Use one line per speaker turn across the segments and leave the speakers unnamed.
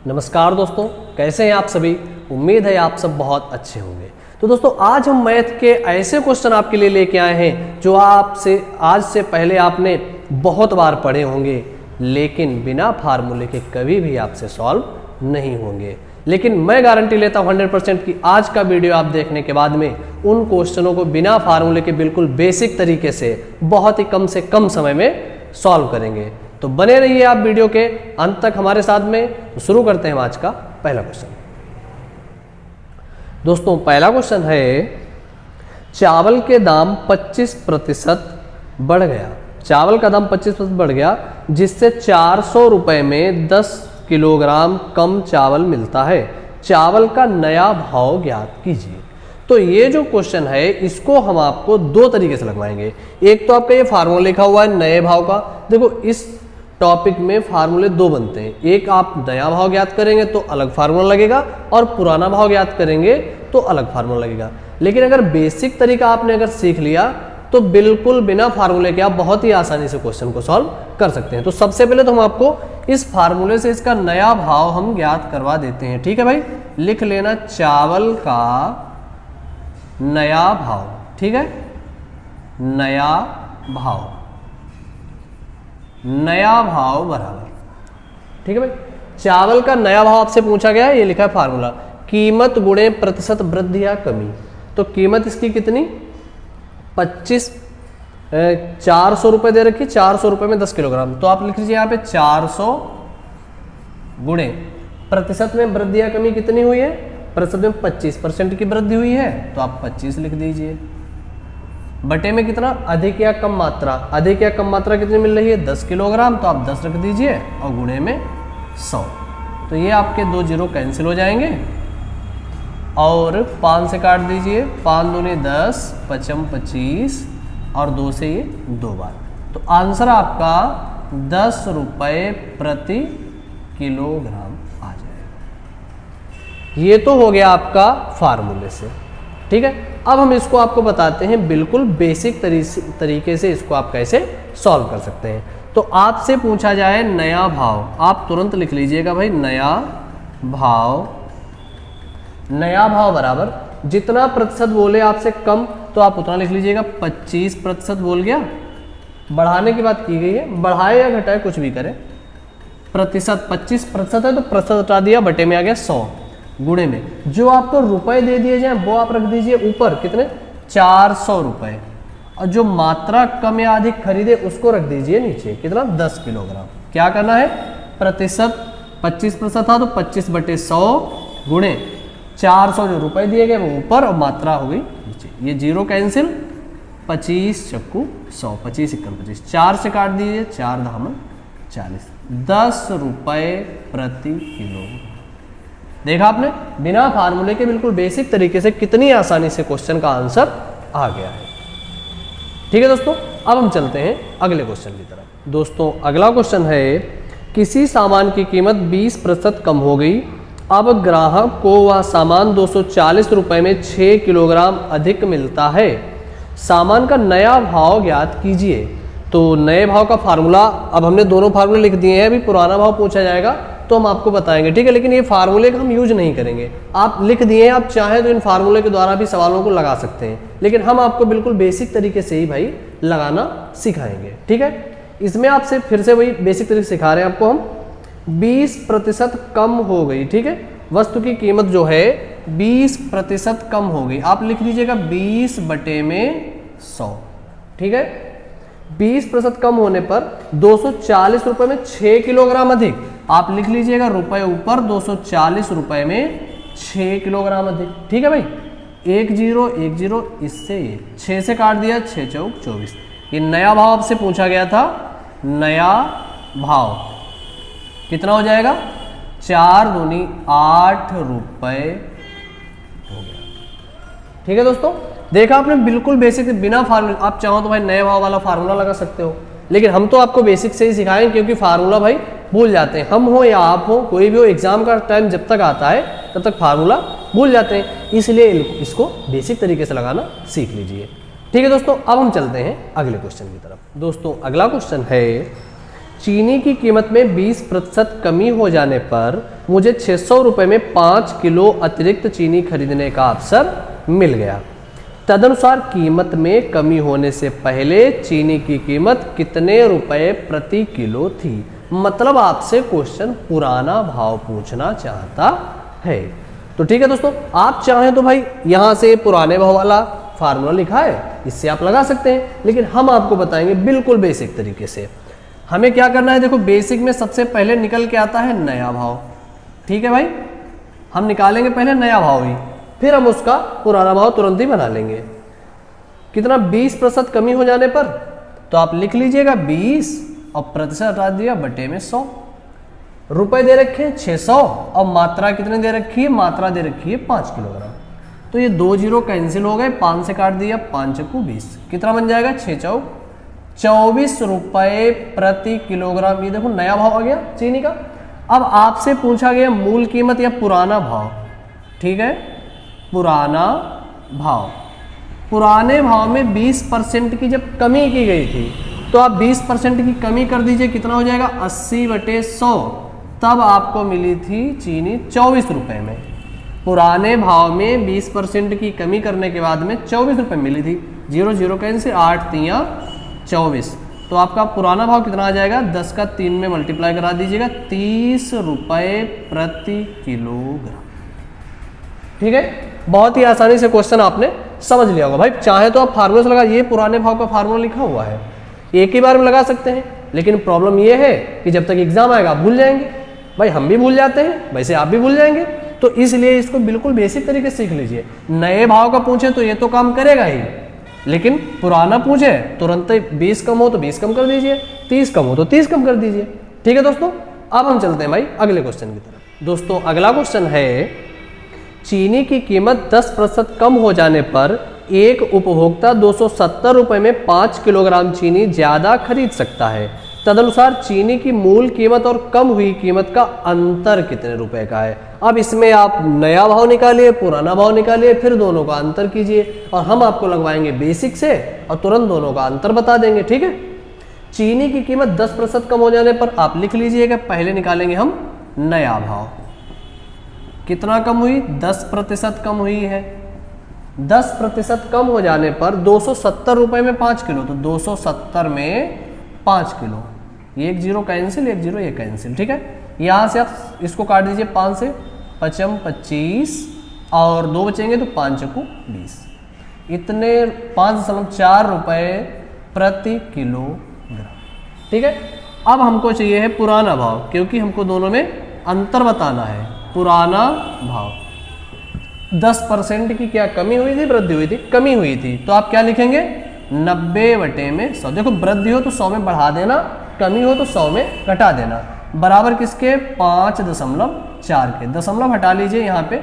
नमस्कार दोस्तों, कैसे हैं आप सभी। उम्मीद है आप सब बहुत अच्छे होंगे। तो दोस्तों आज हम मैथ के ऐसे क्वेश्चन आपके लिए लेके आए हैं जो आपसे आज से पहले आपने बहुत बार पढ़े होंगे, लेकिन बिना फार्मूले के कभी भी आपसे सॉल्व नहीं होंगे। लेकिन मैं गारंटी लेता हूँ 100% कि आज का वीडियो आप देखने के बाद में उन क्वेश्चनों को बिना फार्मूले के बिल्कुल बेसिक तरीके से बहुत ही कम से कम समय में सॉल्व करेंगे। तो बने रहिए आप वीडियो के अंत तक हमारे साथ में। तो शुरू करते हैं आज का पहला क्वेश्चन। दोस्तों पहला क्वेश्चन है, चावल के दाम 25% बढ़ गया। चावल का दाम 25% बढ़ गया, जिससे 400 रुपए में 10 किलोग्राम कम चावल मिलता है। चावल का नया भाव ज्ञात कीजिए। तो ये जो क्वेश्चन है इसको हम आपको दो तरीके से लगवाएंगे। एक तो आपका ये फार्मूला लिखा हुआ है नए भाव का। देखो इस टॉपिक में फार्मूले दो बनते हैं, एक आप नया भाव ज्ञात करेंगे तो अलग फार्मूला लगेगा, और पुराना भाव ज्ञात करेंगे तो अलग फार्मूला लगेगा। लेकिन अगर बेसिक तरीका आपने अगर सीख लिया तो बिल्कुल बिना फार्मूले के आप बहुत ही आसानी से क्वेश्चन को सॉल्व कर सकते हैं। तो सबसे पहले तो हम आपको इस फार्मूले से इसका नया भाव हम ज्ञात करवा देते हैं। ठीक है भाई, लिख लेना चावल का नया भाव। ठीक है, नया भाव, नया भाव बराबर, ठीक है भाई, चावल का नया भाव आपसे पूछा गया है, ये लिखा है फार्मूला कीमत गुणे प्रतिशत वृद्धि या कमी। तो कीमत इसकी कितनी 400 रुपए दे रखी, 400 रुपए में 10 किलोग्राम। तो आप लिख लीजिए यहाँ पे 400 गुणे प्रतिशत में वृद्धि या कमी कितनी हुई है, प्रतिशत में 25% की वृद्धि हुई है, तो आप 25 लिख दीजिए। बटे में कितना, अधिक या कम मात्रा, अधिक या कम मात्रा कितनी मिल रही है 10 किलोग्राम, तो आप 10 रख दीजिए, और गुणे में 100। तो ये आपके दो जीरो कैंसिल हो जाएंगे, और 5 से काट दीजिए, 5 दूनी 10, 5 25, और 2 से ये 2 बार। तो आंसर आपका 10 रुपये प्रति किलोग्राम आ जाएगा। ये तो हो गया आपका फार्मूले से। ठीक है, अब हम इसको आपको बताते हैं बिल्कुल बेसिक तरीके से इसको आप कैसे सॉल्व कर सकते हैं। तो आपसे पूछा जाए नया भाव, आप तुरंत लिख लीजिएगा भाई नया भाव। नया भाव बराबर जितना प्रतिशत बोले आपसे कम तो आप उतना लिख लीजिएगा। 25% बोल गया, बढ़ाने की बात की गई है, बढ़ाए या घटाए कुछ भी करें। प्रतिशत 25% है तो प्रतिशत हटा दिया, बटे में आ गया 100, गुणे में जो आपको रुपए दे दिए जाए वो आप रख दीजिए ऊपर, कितने 400 रुपए, और जो मात्रा कम या अधिक खरीदे उसको रख दीजिए नीचे, कितना 10 किलोग्राम। क्या करना है, प्रतिशत 25% था तो 25/100 गुणे 400 जो रुपए दिए गए वो ऊपर, और मात्रा हो गई नीचे। ये जीरो कैंसिल, 25 चक्कू 100, 25 51 25, 4 से काट दीजिए, 4 धामन 40, 10 रुपए प्रति किलोग्राम। देखा आपने, बिना फार्मूले के बिल्कुल बेसिक तरीके से कितनी आसानी से क्वेश्चन का आंसर आ गया है। ठीक है दोस्तों, अब हम चलते हैं अगले क्वेश्चन की तरफ। दोस्तों अगला क्वेश्चन है, किसी सामान की कीमत 20% कम हो गई, अब ग्राहक को वह सामान 240 रुपए में 6 किलोग्राम अधिक मिलता है। सामान का नया भाव ज्ञात कीजिए। तो नए भाव का फार्मूला, अब हमने दोनों फार्मूले लिख दिए हैं, अभी पुराना भाव पूछा जाएगा तो हम आपको बताएंगे। ठीक है, लेकिन ये फार्मूले का हम यूज नहीं करेंगे। आप लिख दिए हैं, आप चाहें तो इन फार्मूले के द्वारा भी सवालों को लगा सकते हैं, लेकिन हम आपको बिल्कुल बेसिक तरीके से ही भाई लगाना सिखाएंगे। ठीक है, इसमें आपसे फिर से वही बेसिक तरीके सिखा रहे हैं आपको हम। 20% कम हो गई, ठीक है, वस्तु की कीमत जो है 20% कम हो गई, आप लिख लीजिएगा 20 बटे में 100। ठीक है, 20% कम होने पर 240 रुपए में 6 किलोग्राम अधिक, आप लिख लीजिएगा रुपए ऊपर, 240 रुपए में 6 किलोग्राम अधिक। ठीक है भाई, 1 0 1 0, इससे ये 6 से काट दिया, 6 चौक 24। ये नया भाव आपसे पूछा गया था, नया भाव कितना हो जाएगा, 4 दूनी 8 रुपए हो गया। ठीक है दोस्तों, देखा आपने बिल्कुल बेसिक, बिना फार्मूला, आप चाहो तो भाई नए भाव वाला फार्मूला लगा सकते हो, लेकिन हम तो आपको बेसिक से ही सिखाएंगे, क्योंकि फार्मूला भाई भूल जाते हैं, हम हो या आप हो, कोई भी हो, एग्जाम का टाइम जब तक आता है तब तक फार्मूला भूल जाते हैं, इसलिए इसको बेसिक तरीके से लगाना सीख लीजिए। ठीक है दोस्तों, अब हम चलते हैं अगले क्वेश्चन की तरफ। दोस्तों अगला क्वेश्चन है, चीनी की कीमत में 20% कमी हो जाने पर मुझे 600 रुपये में 5 किलो अतिरिक्त चीनी खरीदने का अवसर मिल गया। तदनुसार कीमत में कमी होने से पहले चीनी की कीमत कितने रुपए प्रति किलो थी। मतलब आपसे क्वेश्चन पुराना भाव पूछना चाहता है। तो ठीक है दोस्तों, आप चाहें तो भाई यहां से पुराने भाव वाला फार्मूला लिखा है, इससे आप लगा सकते हैं, लेकिन हम आपको बताएंगे बिल्कुल बेसिक तरीके से। हमें क्या करना है, देखो बेसिक में सबसे पहले निकल के आता है नया भाव। ठीक है भाई, हम निकालेंगे पहले नया भाव ही, फिर हम उसका पुराना भाव तुरंत ही बना लेंगे। कितना, 20% कमी हो जाने पर, तो आप लिख लीजिएगा 20 और प्रतिशत हटा दिया बटे में 100। रुपए दे रखे हैं 600 और मात्रा कितने दे रखी है, मात्रा दे रखी है 5 किलोग्राम। तो ये 2 जीरो कैंसिल हो गए, 5 से काट दिया, 5 चौको 20, कितना बन जाएगा 6 चौक 24 रुपए प्रति किलोग्राम। ये देखो नया भाव आ गया चीनी का। अब आपसे पूछा गया मूल कीमत या पुराना भाव। ठीक है, पुराना भाव। पुराने भाव में 20% की जब कमी की गई थी, तो आप 20% की कमी कर दीजिए, कितना हो जाएगा 80/100। तब आपको मिली थी चीनी 24 रुपए में। पुराने भाव में 20% की कमी करने के बाद में 24 रुपए मिली थी। 0 0 कैंसिल, 8 3 24। तो आपका पुराना भाव कितना आ जाएगा, 10 का 3 में मल्टीप्लाई करा दीजिएगा, 30 रुपए प्रति किलोग्राम। ठीक है, बहुत ही आसानी से क्वेश्चन आपने समझ लिया होगा। भाई चाहे तो आप फार्मूला से लगा, ये पुराने भाव का फार्मूला लिखा हुआ है, एक ही बार में लगा सकते हैं, लेकिन प्रॉब्लम ये है कि जब तक एग्जाम आएगा आप भूल जाएंगे। भाई हम भी भूल जाते हैं, वैसे आप भी भूल जाएंगे, तो इसलिए इसको बिल्कुल बेसिक तरीके से सीख लीजिए। नए भाव का पूछे तो ये तो काम करेगा ही, लेकिन पुराना पूछे तुरंत 20 कम हो तो 20 कम कर दीजिए, 30 कम हो तो 30 कम कर दीजिए। ठीक है दोस्तों, अब हम चलते हैं भाई अगले क्वेश्चन की तरफ। दोस्तों अगला क्वेश्चन है, चीनी की कीमत 10% कम हो जाने पर एक उपभोक्ता 270 रुपये में 5 किलोग्राम चीनी ज्यादा खरीद सकता है। तदनुसार चीनी की मूल कीमत और कम हुई कीमत का अंतर कितने रुपए का है। अब इसमें आप नया भाव निकालिए, पुराना भाव निकालिए, फिर दोनों का अंतर कीजिए, और हम आपको लगवाएंगे बेसिक से और तुरंत दोनों का अंतर बता देंगे। ठीक है, चीनी की कीमत 10% कम हो जाने पर आप लिख लीजिएगा, पहले निकालेंगे हम नया भाव। कितना कम हुई, 10% कम हुई है। 10% कम हो जाने पर 270 रुपए में 5 किलो, तो 270 में 5 किलो, 1 जीरो कैंसिल, 1 जीरो ये कैंसिल। ठीक है, यहाँ से आप इसको काट दीजिए, 5 से 5 25 और 2 बचेंगे तो 5 चौको 20, इतने 5.4 रुपए प्रति किलोग्राम। ठीक है, अब हमको चाहिए है पुराना भाव, क्योंकि हमको दोनों में अंतर बताना है। पुराना भाव 10% की क्या कमी हुई थी, वृद्धि हुई थी, कमी हुई थी, तो आप क्या लिखेंगे 90/100। देखो वृद्धि हो तो 100 में बढ़ा देना, कमी हो तो 100 में घटा देना, बराबर किसके 5.4 के। दशमलव हटा लीजिए यहाँ पे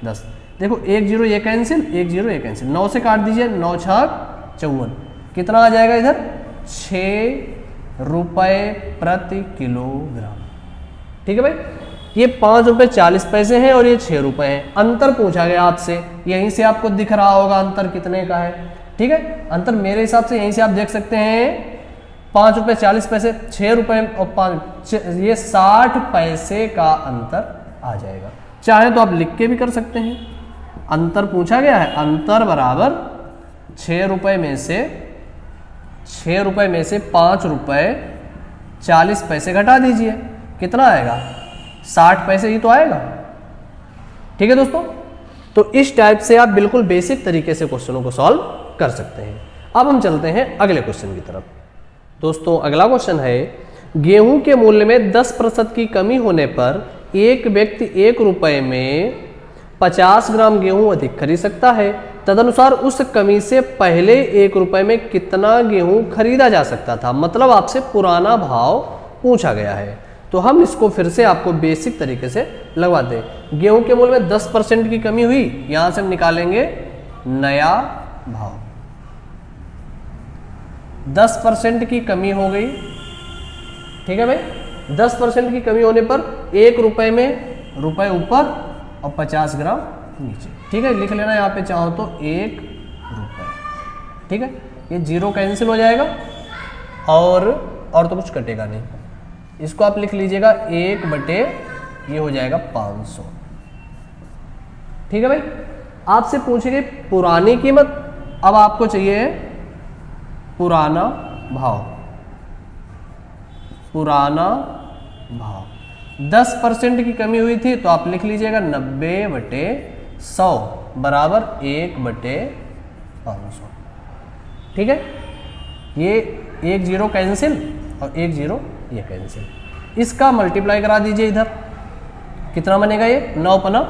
10। देखो 1 जीरो ये कैंसिल, 1 जीरो ये कैंसिल, 9 से काट दीजिए, 9 छक 54, कितना आ जाएगा इधर 6 रुपए प्रति किलोग्राम। ठीक है भाई, ये 5 रुपये 40 पैसे हैं और ये 6 रुपए हैं। अंतर पूछा गया आपसे, यहीं से आपको दिख रहा होगा अंतर कितने का है। ठीक है, अंतर मेरे हिसाब से यहीं से आप देख सकते हैं 5 रुपये 40 पैसे, 6 रुपए और 5, ये 60 पैसे का अंतर आ जाएगा। चाहे तो आप लिख के भी कर सकते हैं, अंतर पूछा गया है, अंतर बराबर 6 रुपए में से 5 रुपये 40 पैसे घटा दीजिए, कितना आएगा 60 पैसे ही तो आएगा। ठीक है दोस्तों, तो इस टाइप से आप बिल्कुल बेसिक तरीके से क्वेश्चनों को सॉल्व कर सकते हैं। अब हम चलते हैं अगले क्वेश्चन की तरफ। दोस्तों अगला क्वेश्चन है, गेहूं के मूल्य में 10% की कमी होने पर एक व्यक्ति 1 रुपए में 50 ग्राम गेहूं अधिक खरीद सकता है। तदनुसार उस कमी से पहले 1 रुपए में कितना गेहूं खरीदा जा सकता था। मतलब आपसे पुराना भाव पूछा गया है, तो हम इसको फिर से आपको बेसिक तरीके से लगवा दें। गेहूं के मूल्य में 10% की कमी हुई, यहां से हम निकालेंगे नया भाव। 10% की कमी हो गई। ठीक है भाई, 10% की कमी होने पर 1 रुपए में रुपए ऊपर और 50 ग्राम नीचे। ठीक है, लिख लेना यहाँ पे चाहो तो 1 रुपए। ठीक है, ये 0 कैंसिल हो जाएगा और तो कुछ कटेगा नहीं। इसको आप लिख लीजिएगा 1 बटे ये हो जाएगा 500। ठीक है भाई। आपसे पूछेंगे पुरानी कीमत, अब आपको चाहिए पुराना भाव। पुराना भाव 10% की कमी हुई थी तो आप लिख लीजिएगा 90 बटे 100 बराबर 1 बटे 500। ठीक है, ये 1 0 कैंसिल और 1 0 ये कैंसिल। इसका मल्टीप्लाई करा दीजिए इधर, कितना बनेगा ये 9 पना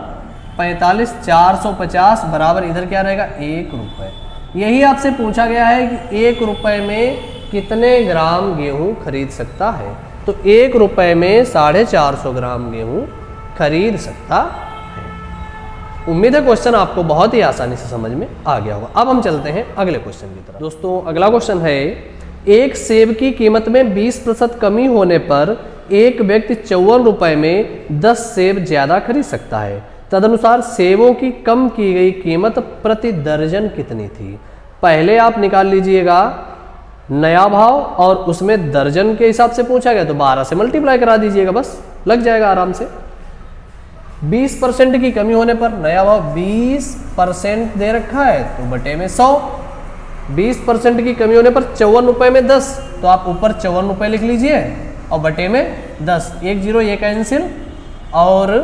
45, 450 बराबर इधर क्या रहेगा 1 रुपये। यही आपसे पूछा गया है कि 1 रुपये में कितने ग्राम गेहूं खरीद सकता है। तो 1 रुपये में 450 ग्राम गेहूं खरीद सकता है। उम्मीद है क्वेश्चन आपको बहुत ही आसानी से समझ में आ गया होगा। अब हम चलते हैं अगले क्वेश्चन की तरफ। दोस्तों अगला क्वेश्चन है, एक सेब की कीमत में 20% कमी होने पर एक व्यक्ति 54 रुपये में 10 सेब ज्यादा खरीद सकता है। तदनुसार सेबों की कम की गई कीमत प्रति दर्जन कितनी थी। पहले आप निकाल लीजिएगा नया भाव और उसमें दर्जन के हिसाब से पूछा गया तो 12 से मल्टीप्लाई करा दीजिएगा, बस लग जाएगा आराम से। 20% की कमी होने पर नया भाव 20% दे रखा है तो बटे में 100। 20% की कमी होने पर 54 रुपये में 10 तो आप ऊपर 54 रुपये लिख लीजिए और बटे में 10। 1 0 ये कैंसिल और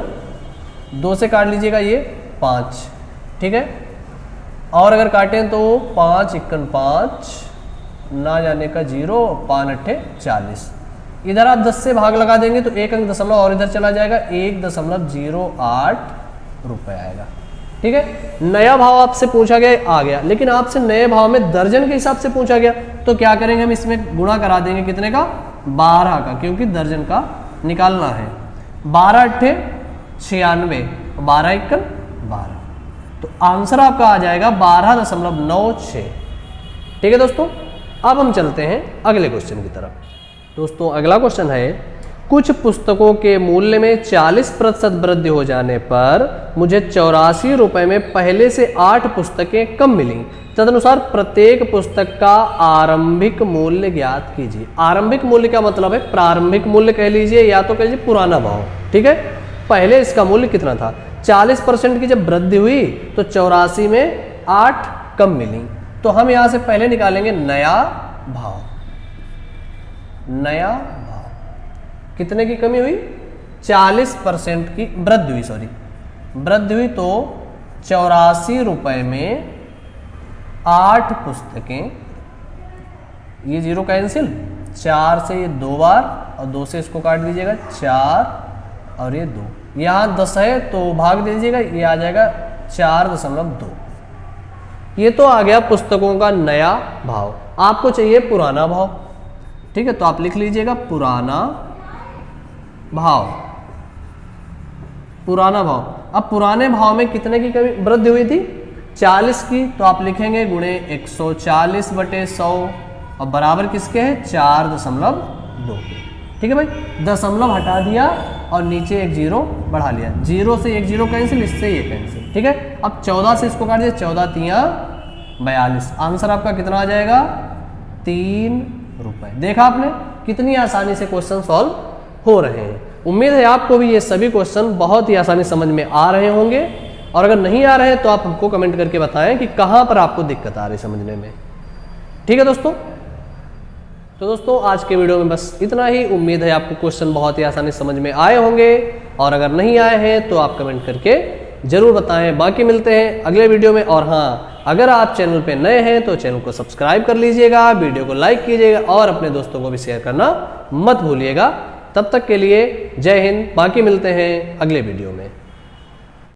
2 से काट लीजिएगा ये 5। ठीक है, और अगर काटें तो 5 1 5 ना जाने का 0, 5 8 40। इधर आप 10 से भाग लगा देंगे तो 1 अंक दशमलव और इधर चला जाएगा, 1.08 रुपये आएगा। ठीक है, नया भाव आपसे पूछा गया आ गया, लेकिन आपसे नए भाव में दर्जन के हिसाब से पूछा गया तो क्या करेंगे, हम इसमें गुणा करा देंगे कितने का 12 का, क्योंकि दर्जन का निकालना है। 12 8 96, 12 1 12, तो आंसर आपका आ जाएगा 12.96। ठीक है दोस्तों, अब हम चलते हैं अगले क्वेश्चन की तरफ। दोस्तों अगला क्वेश्चन है, कुछ पुस्तकों के मूल्य में 40% वृद्धि हो जाने पर मुझे 84 रुपये में पहले से 8 पुस्तकें कम मिली। तदनुसार प्रत्येक पुस्तक का आरंभिक मूल्य ज्ञात कीजिए। आरंभिक मूल्य का मतलब है प्रारंभिक मूल्य कह लीजिए या तो कह लीजिए पुराना भाव। ठीक है, पहले इसका मूल्य कितना था, 40% की जब वृद्धि हुई तो 84 में 8 कम मिली। तो हम यहां से पहले निकालेंगे नया भाव। नया भाव कितने की कमी हुई, 40% की वृद्धि हुई, सॉरी वृद्धि हुई तो 84 रुपये में 8 पुस्तकें, ये 0 कैंसिल, 4 से ये 2 बार और 2 से इसको काट दीजिएगा 4 और ये 2, यहाँ 10 है तो भाग दीजिएगा, ये आ जाएगा 4.2। ये तो आ गया पुस्तकों का नया भाव। आपको चाहिए पुराना भाव। ठीक है, तो आप लिख लीजिएगा पुराना भाव। पुराना भाव, अब पुराने भाव में कितने की कमी वृद्धि हुई थी, 40 की, तो आप लिखेंगे गुणे 140 बटे 100 और बराबर किसके है 4.2। ठीक है भाई, दशमलव हटा दिया और नीचे एक 0 बढ़ा लिया, 0 से एक 0 कैंसिल, इससे ये कैंसिल। ठीक है, अब 14 से इसको काट दिया, 14 3 42। आंसर आपका कितना आ जाएगा 3 रुपये। देखा आपने कितनी आसानी से क्वेश्चन सॉल्व हो रहे हैं। उम्मीद है आपको भी ये सभी क्वेश्चन बहुत ही आसानी समझ में आ रहे होंगे, और अगर नहीं आ रहे हैं तो आप हमको कमेंट करके बताएं कि कहाँ पर आपको दिक्कत आ रही समझने में। ठीक है दोस्तों, तो दोस्तों आज के वीडियो में बस इतना ही। उम्मीद है आपको क्वेश्चन बहुत ही आसानी समझ में आए होंगे, और अगर नहीं आए हैं तो आप कमेंट करके जरूर बताएं। बाकी मिलते हैं अगले वीडियो में। और हाँ, अगर आप चैनल पे नए हैं तो चैनल को सब्सक्राइब कर लीजिएगा, वीडियो को लाइक कीजिएगा और अपने दोस्तों को भी शेयर करना मत भूलिएगा। तब तक के लिए जय हिंद। बाकी मिलते हैं अगले वीडियो में।